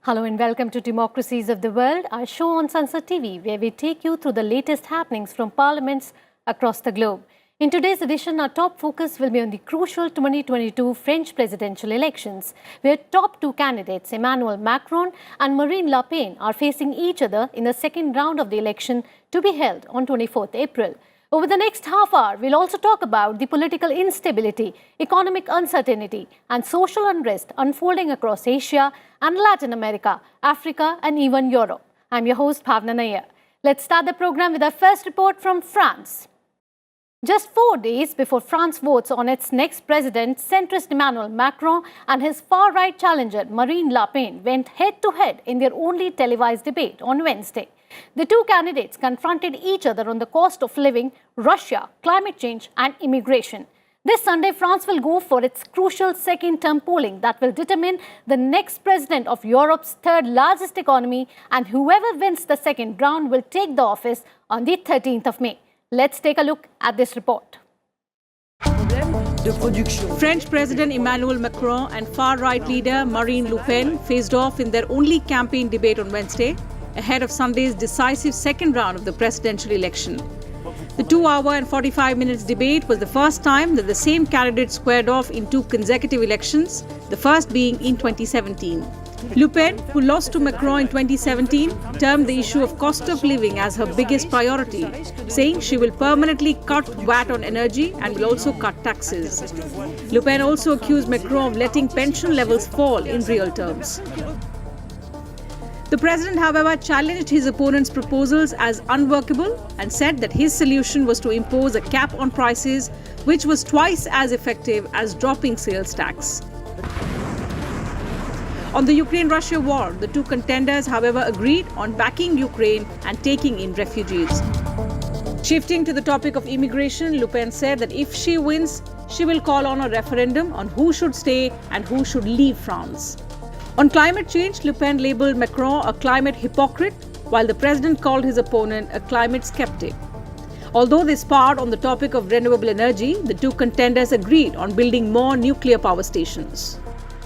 Hello and welcome to Democracies of the World, our show on Sansad TV, where we take you through the latest happenings from parliaments across the globe. In today's edition, our top focus will be on the crucial 2022 French presidential elections, where top two candidates, Emmanuel Macron and Marine Le Pen, are facing each other in the second round of the election to be held on 24th April. Over the next half hour, we'll also talk about the political instability, economic uncertainty, and social unrest unfolding across Asia and Latin America, Africa, and even Europe. I'm your host, Bhawna Nayar. Let's start the program with our first report from France. Just 4 days before France votes on its next president, centrist Emmanuel Macron and his far-right challenger Marine Le Pen went head-to-head in their only televised debate on Wednesday. The two candidates confronted each other on the cost of living, Russia, climate change and immigration. This Sunday, France will go for its crucial second-term polling that will determine the next president of Europe's third-largest economy, and whoever wins the second round will take the office on the 13th of May. Let's take a look at this report. French President Emmanuel Macron and far-right leader Marine Le Pen faced off in their only campaign debate on Wednesday, ahead of Sunday's decisive second round of the presidential election. The 2-hour and 45 minutes debate was the first time that the same candidate squared off in two consecutive elections, the first being in 2017. Le Pen, who lost to Macron in 2017, termed the issue of cost of living as her biggest priority, saying she will permanently cut VAT on energy and will also cut taxes. Le Pen also accused Macron of letting pension levels fall in real terms. The president, however, challenged his opponent's proposals as unworkable and said that his solution was to impose a cap on prices, which was twice as effective as dropping sales tax. On the Ukraine-Russia war, the two contenders, however, agreed on backing Ukraine and taking in refugees. Shifting to the topic of immigration, Le Pen said that if she wins, she will call on a referendum on who should stay and who should leave France. On climate change, Le Pen labelled Macron a climate hypocrite, while the president called his opponent a climate skeptic. Although they sparred on the topic of renewable energy, the two contenders agreed on building more nuclear power stations.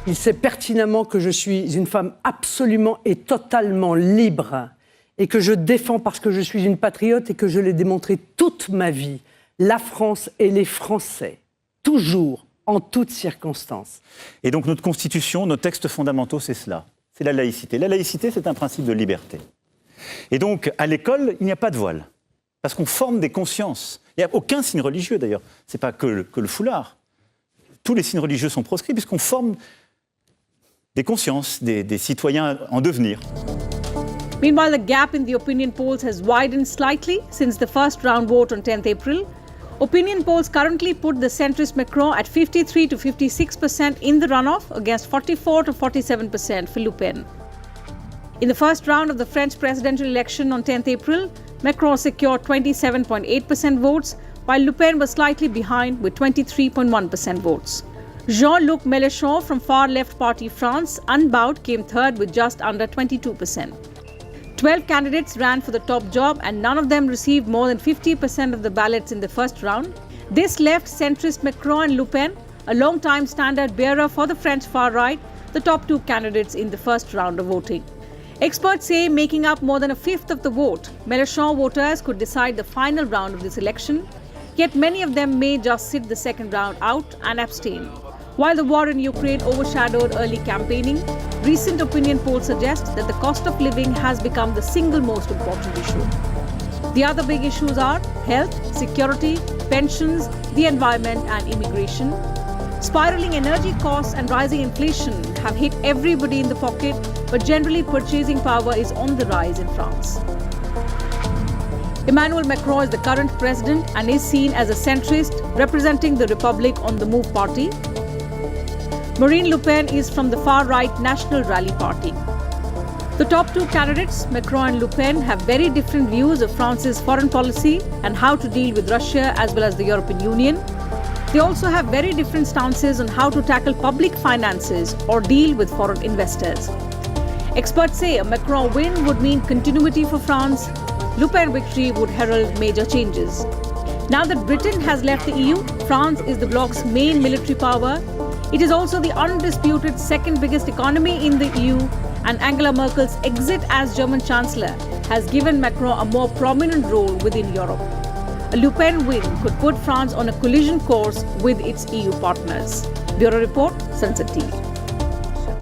Il sait pertinemment que je suis une femme absolument et totalement libre et que je défends parce que je suis une patriote et que je l'ai démontré toute ma vie, la France et les Français, toujours, en toutes circonstances. Et donc notre Constitution, nos textes fondamentaux, c'est cela, c'est la laïcité. La laïcité, c'est un principe de liberté. Et donc à l'école, il n'y a pas de voile, parce qu'on forme des consciences. Il n'y a aucun signe religieux d'ailleurs, ce n'est pas que le foulard. Tous les signes religieux sont proscrits puisqu'on forme des consciences, des citoyens en devenir. Meanwhile, the gap in the opinion polls has widened slightly since the first round vote on 10th April. Opinion polls currently put the centrist Macron at 53 to 56% in the runoff against 44 to 47% for Le Pen. In the first round of the French presidential election on 10th April, Macron secured 27.8% votes, while Le Pen was slightly behind with 23.1% votes. Jean-Luc Mélenchon from far-left party France, unbowed, came third with just under 22%. 12 candidates ran for the top job and none of them received more than 50% of the ballots in the first round. This left centrist Macron and Le Pen, a long-time standard-bearer for the French far-right, the top two candidates in the first round of voting. Experts say making up more than a fifth of the vote, Mélenchon voters could decide the final round of this election, yet many of them may just sit the second round out and abstain. While the war in Ukraine overshadowed early campaigning, recent opinion polls suggest that the cost of living has become the single most important issue. The other big issues are health, security, pensions, the environment and immigration. Spiraling energy costs and rising inflation have hit everybody in the pocket, but generally purchasing power is on the rise in France. Emmanuel Macron is the current president and is seen as a centrist representing the Republic on the Move party. Marine Le Pen is from the far-right National Rally Party. The top two candidates, Macron and Le Pen, have very different views of France's foreign policy and how to deal with Russia as well as the European Union. They also have very different stances on how to tackle public finances or deal with foreign investors. Experts say a Macron win would mean continuity for France. Le Pen victory would herald major changes. Now that Britain has left the EU, France is the bloc's main military power. It is also the undisputed second biggest economy in the EU and Angela Merkel's exit as German Chancellor has given Macron a more prominent role within Europe. A Le Pen win could put France on a collision course with its EU partners. Bureau Report, Sansad TV.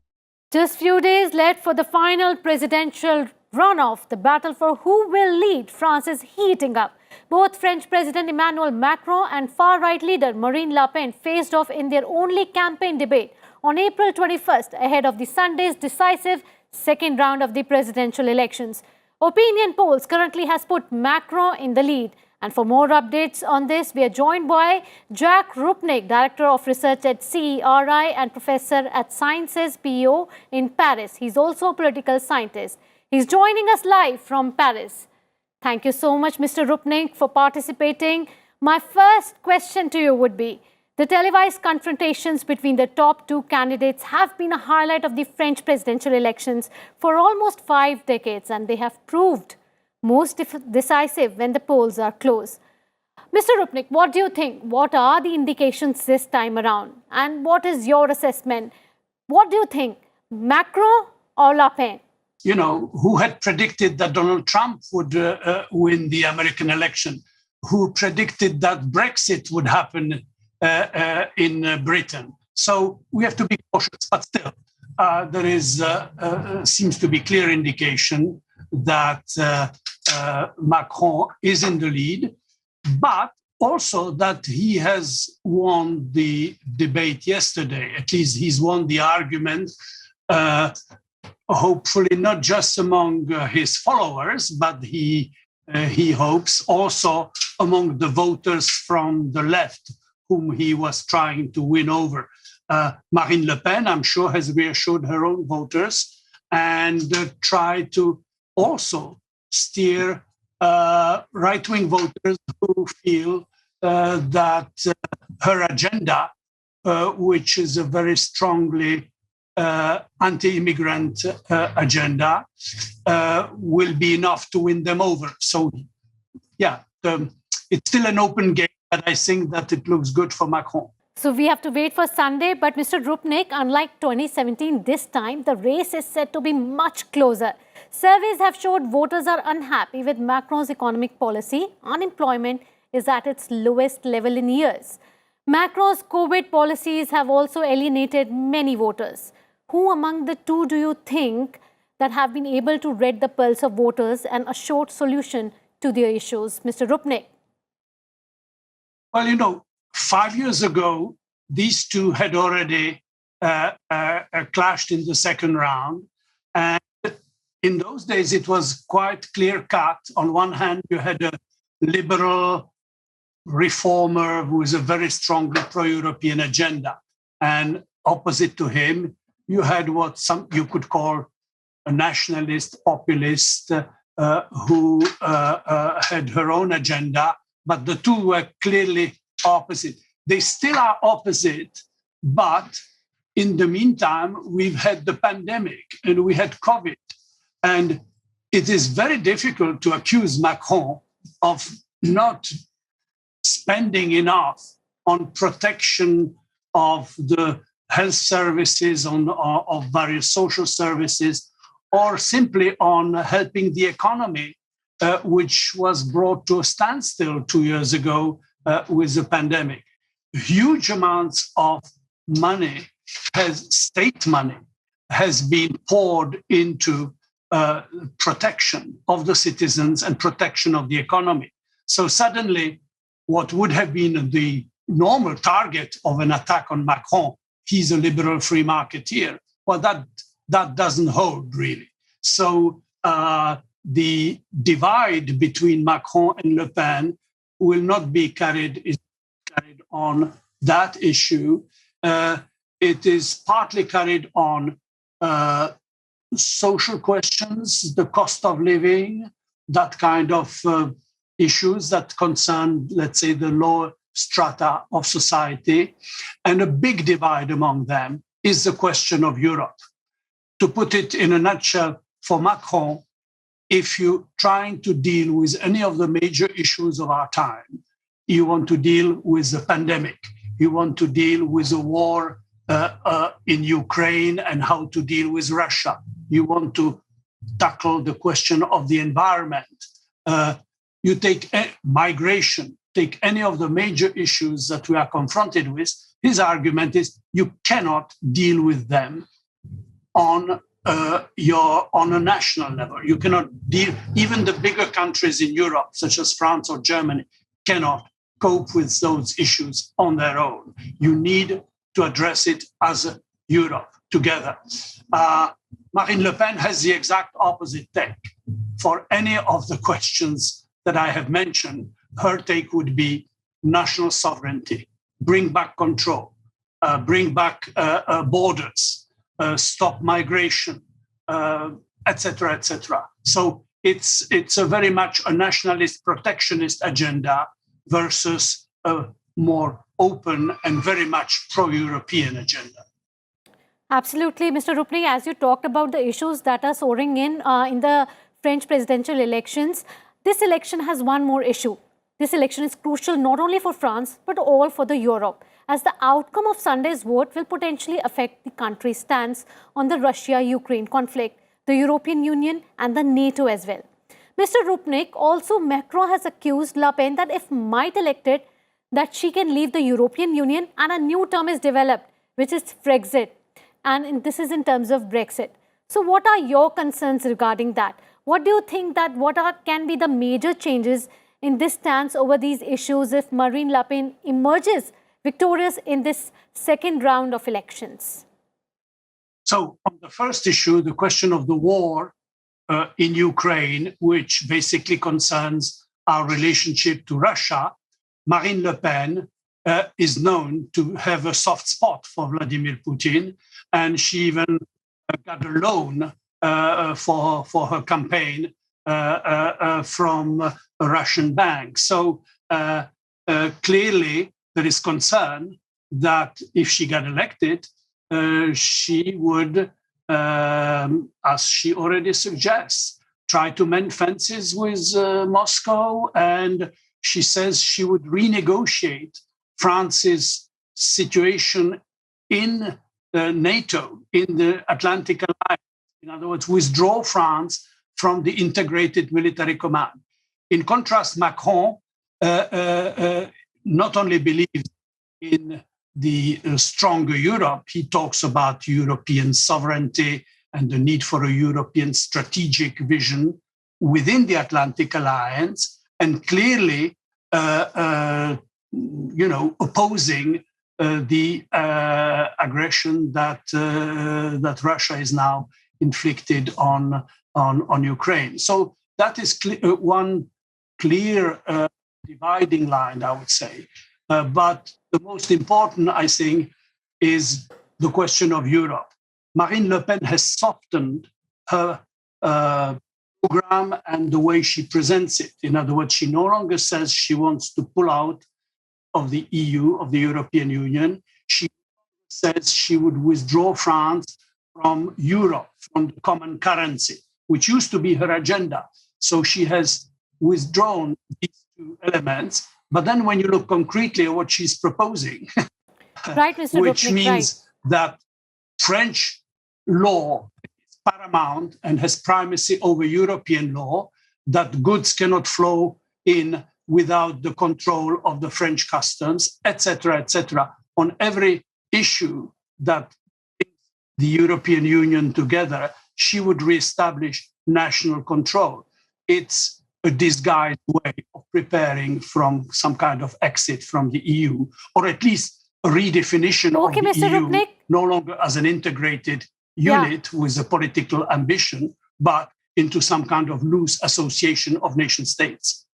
Just few days left for the final presidential runoff. The battle for who will lead France is heating up. Both French President Emmanuel Macron and far-right leader Marine Le Pen faced off in their only campaign debate on April 21st ahead of the Sunday's decisive second round of the presidential elections. Opinion polls currently has put Macron in the lead. And for more updates on this, we are joined by Jacques Rupnik, Director of Research at CERI and Professor at Sciences PO in Paris. He's also a political scientist. He's joining us live from Paris. Thank you so much, Mr. Rupnik, for participating. My first question to you would be, the televised confrontations between the top two candidates have been a highlight of the French presidential elections for almost 5 decades, and they have proved most decisive when the polls are close. Mr. Rupnik, what do you think? What are the indications this time around? And what is your assessment? What do you think, Macron or Le Pen? You know, who had predicted that Donald Trump would win the American election? Who predicted that Brexit would happen in Britain? So we have to be cautious, but still, there is seems to be clear indication that Macron is in the lead, but also that he has won the debate yesterday. At least he's won the argument, hopefully not just among his followers, but he hopes also among the voters from the left whom he was trying to win over. Marine Le Pen, I'm sure, has reassured her own voters and tried to also steer right-wing voters who feel that her agenda, which is a very strongly anti-immigrant agenda, will be enough to win them over. So, yeah, it's still an open game, but I think that it looks good for Macron. So we have to wait for Sunday, but Mr. Rupnik, unlike 2017, this time the race is said to be much closer. Surveys have showed voters are unhappy with Macron's economic policy. Unemployment is at its lowest level in years. Macron's COVID policies have also alienated many voters. Who among the two do you think that have been able to read the pulse of voters and assure solution to their issues? Mr. Rupnik. Well, you know, 5 years ago, these two had already clashed in the second round. And in those days, it was quite clear-cut. On one hand, you had a liberal reformer who is a very strongly pro-European agenda. And opposite to him, you had what some you could call a nationalist, populist, who had her own agenda. But the two were clearly opposite. They still are opposite, but in the meantime, we've had the pandemic and we had COVID. And it is very difficult to accuse Macron of not spending enough on protection of the health services, of various social services, or simply on helping the economy, which was brought to a standstill 2 years ago with the pandemic. Huge amounts of money, state money, has been poured into protection of the citizens and protection of the economy. So suddenly, what would have been the normal target of an attack on Macron, he's a liberal free marketeer, well, that doesn't hold really. So the divide between Macron and Le Pen will not be carried on that issue. It is partly carried on social questions, the cost of living, that kind of issues that concern, let's say, the lower strata of society. And a big divide among them is the question of Europe. To put it in a nutshell, for Macron, if you're trying to deal with any of the major issues of our time, you want to deal with the pandemic, you want to deal with the war in Ukraine and how to deal with Russia, you want to tackle the question of the environment, you take migration, take any of the major issues that we are confronted with, his argument is you cannot deal with them on a national level. You cannot deal, even the bigger countries in Europe, such as France or Germany, cannot cope with those issues on their own. You need to address it as Europe together. Marine Le Pen has the exact opposite take. For any of the questions that I have mentioned, her take would be national sovereignty, bring back control, bring back borders, stop migration, etc., etc. So it's a very much a nationalist protectionist agenda versus a more open and very much pro-European agenda. Absolutely, Mr. Rupnik, as you talked about the issues that are soaring in the French presidential elections, this election has one more issue. This election is crucial not only for France, but all for the Europe, as the outcome of Sunday's vote will potentially affect the country's stance on the Russia-Ukraine conflict, the European Union and the NATO as well. Mr. Rupnik, also Macron has accused Le Pen that if might elected, that she can leave the European Union and a new term is developed, which is Frexit. And this is in terms of Brexit. So what are your concerns regarding that? What do you think that can be the major changes in this stance over these issues if Marine Le Pen emerges victorious in this second round of elections? So on the first issue, the question of the war in Ukraine, which basically concerns our relationship to Russia, Marine Le Pen is known to have a soft spot for Vladimir Putin, and she even got a loan for her campaign from a Russian bank. So clearly there is concern that if she got elected, she would, as she already suggests, try to mend fences with Moscow, and she says she would renegotiate France's situation in NATO, in the Atlantic Alliance. In other words, withdraw France from the integrated military command. In contrast, Macron not only believes in the stronger Europe, he talks about European sovereignty and the need for a European strategic vision within the Atlantic Alliance, and clearly, opposing the aggression that Russia is now inflicted on Ukraine. So that is one clear dividing line, I would say. But the most important, I think, is the question of Europe. Marine Le Pen has softened her program and the way she presents it. In other words, she no longer says she wants to pull out of the EU, of the European Union. She says she would withdraw France from Europe, from the common currency, which used to be her agenda. So she has withdrawn these two elements. But then when you look concretely at what she's proposing, right, Mr. which Rupnik, means that French law is paramount and has primacy over European law, that goods cannot flow in without the control of the French customs, etc., on every issue that brings the European Union together, she would reestablish national control. It's a disguised way of preparing from some kind of exit from the EU, or at least a redefinition of the Mr. EU, Rupnik. no longer as an integrated unit with a political ambition, but into some kind of loose association of nation states.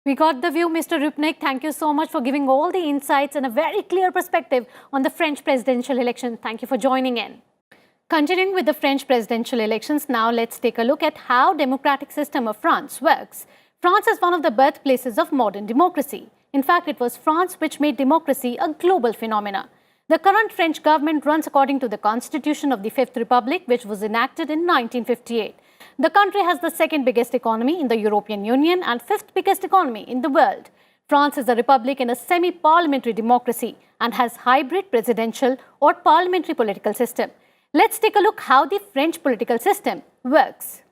We got the view, Mr. Rupnik. Thank you so much for giving all the insights and a very clear perspective on the French presidential election. Thank you for joining in. Continuing with the French presidential elections, now let's take a look at how democratic system of France works. France is one of the birthplaces of modern democracy. In fact, it was France which made democracy a global phenomenon. The current French government runs according to the Constitution of the Fifth Republic, which was enacted in 1958. The country has the second biggest economy in the European Union and fifth biggest economy in the world. France is a republic in a semi-parliamentary democracy and has hybrid presidential or parliamentary political system. Let's take a look how the French political system works.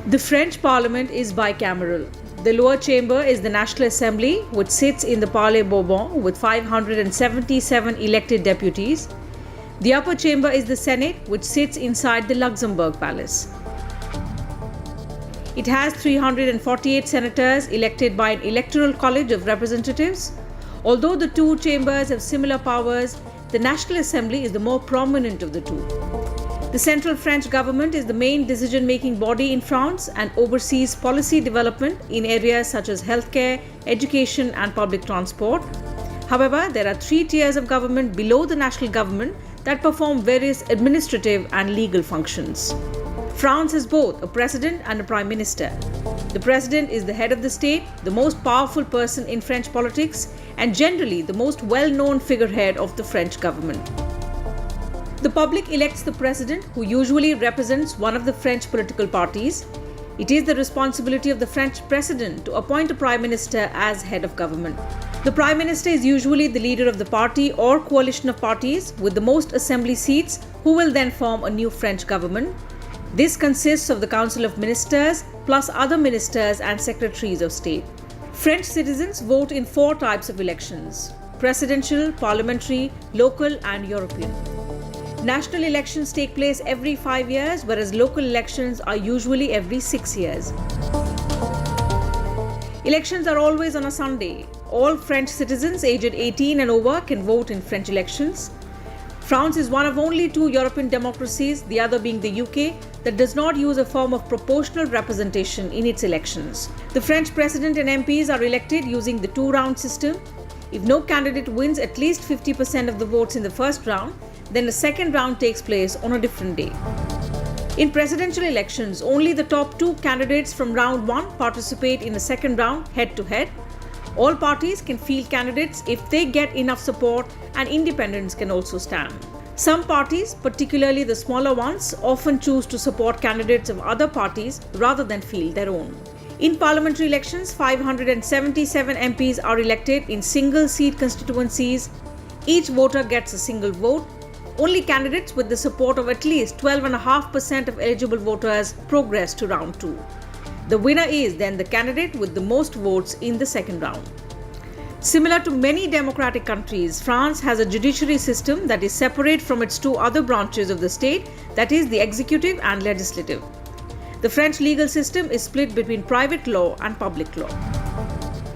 The French parliament is bicameral. The lower chamber is the National Assembly, which sits in the Palais Bourbon with 577 elected deputies. The upper chamber is the Senate, which sits inside the Luxembourg Palace. It has 348 senators elected by an electoral college of representatives. Although the two chambers have similar powers, the National Assembly is the more prominent of the two. The central French government is the main decision-making body in France and oversees policy development in areas such as healthcare, education and public transport. However, there are three tiers of government below the national government that perform various administrative and legal functions. France has both a president and a prime minister. The president is the head of the state, the most powerful person in French politics, and generally the most well-known figurehead of the French government. The public elects the president, who usually represents one of the French political parties. It is the responsibility of the French president to appoint a prime minister as head of government. The prime minister is usually the leader of the party or coalition of parties with the most assembly seats, who will then form a new French government. This consists of the Council of Ministers plus other ministers and secretaries of state. French citizens vote in 4 types of elections: presidential, parliamentary, local and European. National elections take place every 5 years, whereas local elections are usually every 6 years. Elections are always on a Sunday. All French citizens aged 18 and over can vote in French elections. France is one of only 2 European democracies, the other being the UK, that does not use a form of proportional representation in its elections. The French president and MPs are elected using the 2-round system. If no candidate wins at least 50% of the votes in the first round, then the second round takes place on a different day. In presidential elections, only the top 2 candidates from round 1 participate in the second round head-to-head. All parties can field candidates if they get enough support, and independents can also stand. Some parties, particularly the smaller ones, often choose to support candidates of other parties rather than field their own. In parliamentary elections, 577 MPs are elected in single-seat constituencies. Each voter gets a single vote. Only candidates with the support of at least 12.5% of eligible voters progress to round 2. The winner is then the candidate with the most votes in the second round. Similar to many democratic countries, France has a judiciary system that is separate from its 2 other branches of the state, that is, the executive and legislative. The French legal system is split between private law and public law.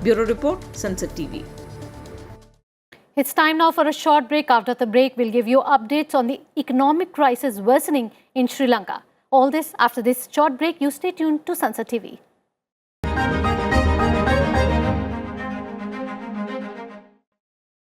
Bureau Report, Sansad TV. It's time now for a short break. After the break, we'll give you updates on the economic crisis worsening in Sri Lanka. All this after this short break. You stay tuned to Sansad TV.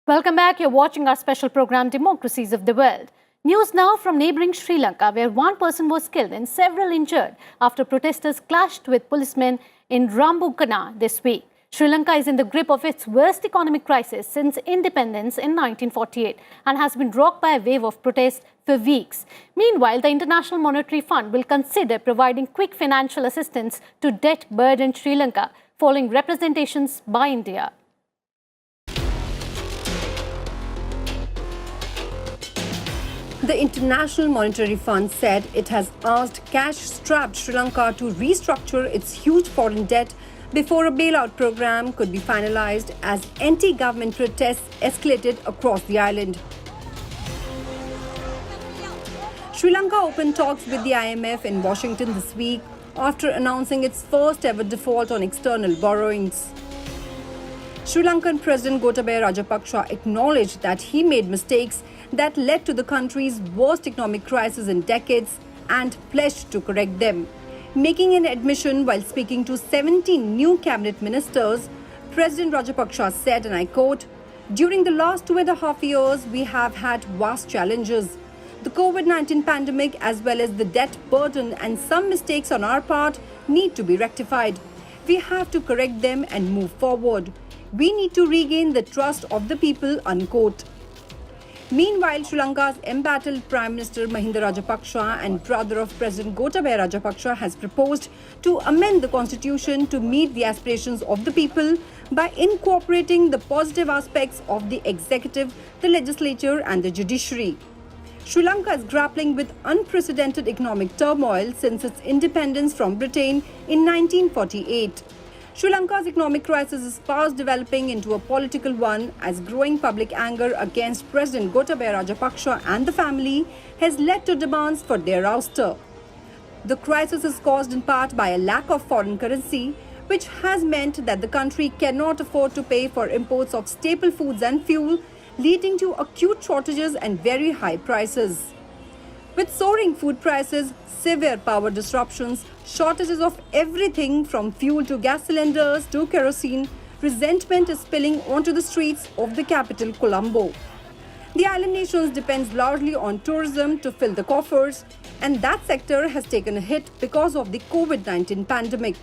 Welcome back. You're watching our special program, Democracies of the World. News now from neighbouring Sri Lanka, where 1 person was killed and several injured after protesters clashed with policemen in Rambukana this week. Sri Lanka is in the grip of its worst economic crisis since independence in 1948 and has been rocked by a wave of protests for weeks. Meanwhile, the International Monetary Fund will consider providing quick financial assistance to debt-burdened Sri Lanka following representations by India. The International Monetary Fund said it has asked cash-strapped Sri Lanka to restructure its huge foreign debt before a bailout program could be finalized as anti-government protests escalated across the island. Sri Lanka opened talks with the IMF in Washington this week after announcing its first ever default on external borrowings. Sri Lankan President Gotabaya Rajapaksa acknowledged that he made mistakes that led to the country's worst economic crisis in decades and pledged to correct them. Making an admission while speaking to 17 new cabinet ministers, President Rajapaksa said, and I quote, "During the last 2.5 years, we have had vast challenges. The COVID-19 pandemic as well as the debt burden and some mistakes on our part need to be rectified. We have to correct them and move forward. We need to regain the trust of the people," unquote. Meanwhile, Sri Lanka's embattled Prime Minister Mahinda Rajapaksa and brother of President Gotabaya Rajapaksa has proposed to amend the constitution to meet the aspirations of the people by incorporating the positive aspects of the executive, the legislature and the judiciary. Sri Lanka is grappling with unprecedented economic turmoil since its independence from Britain in 1948. Sri Lanka's economic crisis is fast developing into a political one as growing public anger against President Gotabaya Rajapaksa and the family has led to demands for their ouster. The crisis is caused in part by a lack of foreign currency, which has meant that the country cannot afford to pay for imports of staple foods and fuel, leading to acute shortages and very high prices. With soaring food prices, severe power disruptions, shortages of everything from fuel to gas cylinders to kerosene, resentment is spilling onto the streets of the capital, Colombo. The island nations depends largely on tourism to fill the coffers, and that sector has taken a hit because of the COVID-19 pandemic.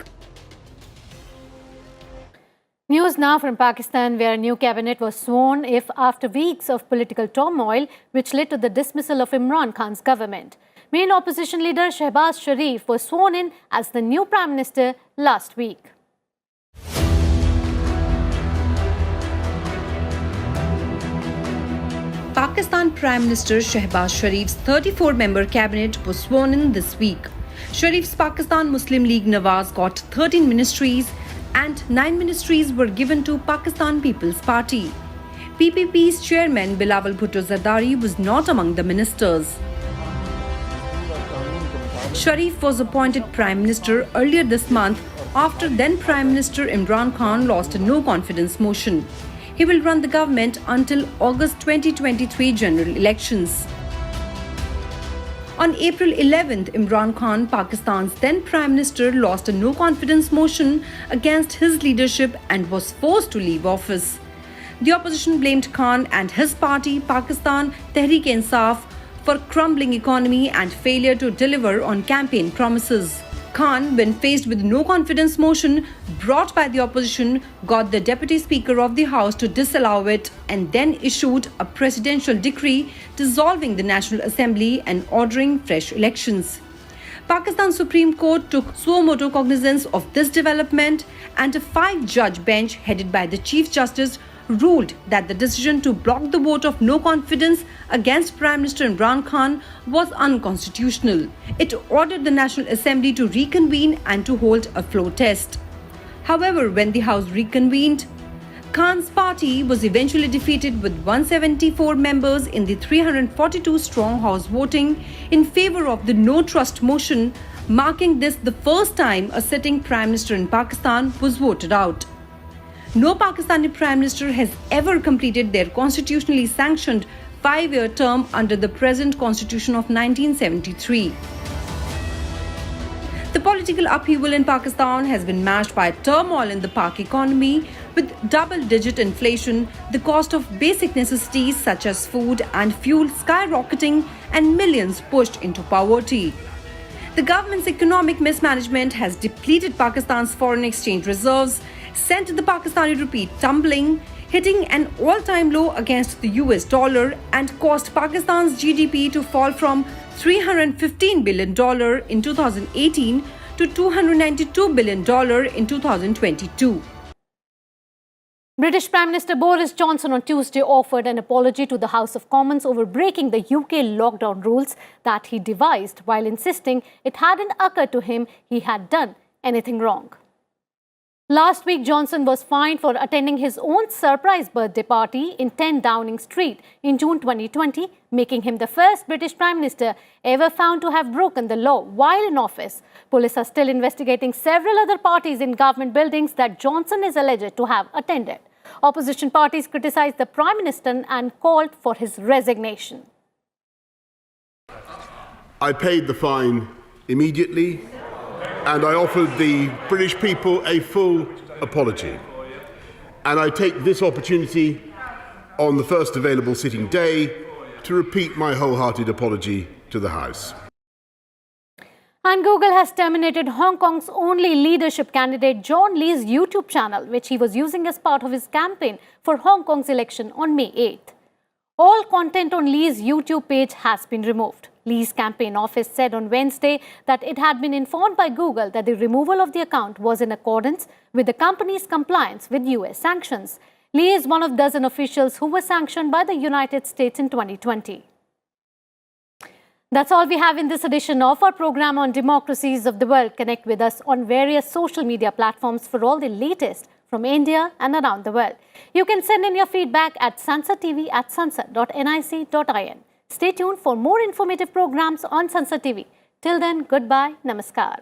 News now from Pakistan, where a new cabinet was sworn in after weeks of political turmoil, which led to the dismissal of Imran Khan's government. Main opposition leader Shehbaz Sharif was sworn in as the new Prime Minister last week. Pakistan Prime Minister Shehbaz Sharif's 34-member cabinet was sworn in this week. Sharif's Pakistan Muslim League Nawaz got 13 ministries and 9 ministries were given to Pakistan People's Party. PPP's chairman Bilawal Bhutto Zardari was not among the ministers. Sharif was appointed Prime Minister earlier this month after then Prime Minister Imran Khan lost a no-confidence motion. He will run the government until August 2023 general elections. On April 11th, Imran Khan, Pakistan's then Prime Minister, lost a no-confidence motion against his leadership and was forced to leave office. The opposition blamed Khan and his party, Pakistan Tehreek-e-Insaf, for crumbling economy and failure to deliver on campaign promises. Khan, when faced with no-confidence motion brought by the opposition, got the Deputy Speaker of the House to disallow it and then issued a presidential decree dissolving the National Assembly and ordering fresh elections. Pakistan Supreme Court took suo motu cognizance of this development and a 5-judge bench headed by the Chief Justice ruled that the decision to block the vote of no confidence against Prime Minister Imran Khan was unconstitutional. It ordered the National Assembly to reconvene and to hold a floor test. However, when the House reconvened, Khan's party was eventually defeated with 174 members in the 342-strong House voting in favor of the no-trust motion, marking this the first time a sitting Prime Minister in Pakistan was voted out. No Pakistani Prime Minister has ever completed their constitutionally sanctioned 5-year term under the present Constitution of 1973. The political upheaval in Pakistan has been matched by turmoil in the Pak economy with double-digit inflation, the cost of basic necessities such as food and fuel skyrocketing, and millions pushed into poverty. The government's economic mismanagement has depleted Pakistan's foreign exchange reserves, sent the Pakistani rupee tumbling, hitting an all-time low against the US dollar, and caused Pakistan's GDP to fall from $315 billion in 2018 to $292 billion in 2022. British Prime Minister Boris Johnson on Tuesday offered an apology to the House of Commons over breaking the UK lockdown rules that he devised, while insisting it hadn't occurred to him he had done anything wrong. Last week, Johnson was fined for attending his own surprise birthday party in 10 Downing Street in June 2020, making him the first British Prime Minister ever found to have broken the law while in office. Police are still investigating several other parties in government buildings that Johnson is alleged to have attended. Opposition parties criticized the Prime Minister and called for his resignation. I paid the fine immediately, and I offered the British people a full apology. And I take this opportunity on the first available sitting day to repeat my wholehearted apology to the House. And Google has terminated Hong Kong's only leadership candidate John Lee's YouTube channel, which he was using as part of his campaign for Hong Kong's election on May 8th. All content on Lee's YouTube page has been removed. Lee's campaign office said on Wednesday that it had been informed by Google that the removal of the account was in accordance with the company's compliance with US sanctions. Lee is one of a dozen officials who were sanctioned by the United States in 2020. That's all we have in this edition of our program on Democracies of the World. Connect with us on various social media platforms for all the latest from India and around the world. You can send in your feedback at Sansad TV at sansad.nic.in. Stay tuned for more informative programs on Sansad TV. Till then, goodbye, namaskar.